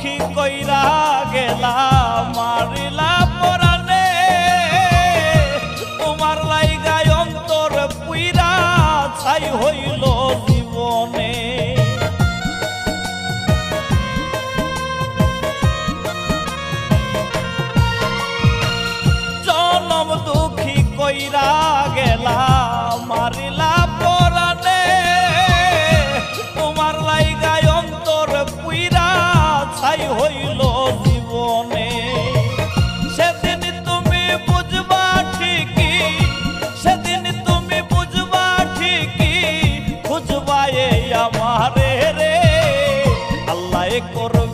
দুঃখী কইরা গেলা মারিলা পরানে, তোমার লাইগায় অন্তর পুইরা ছাই হইল জীবনে। জনম দুঃখী কইরা গেলা মারিলা পরানে, তোমার লাইগায় অন্তর পুইরা ছাই হইল জীবনে। সেদিন তুমি বুঝবা ঠিকই, সেদিন তুমি বুঝবা ঠিকই, খুঁজবা এই আমারে রে। আল্লাহ করবে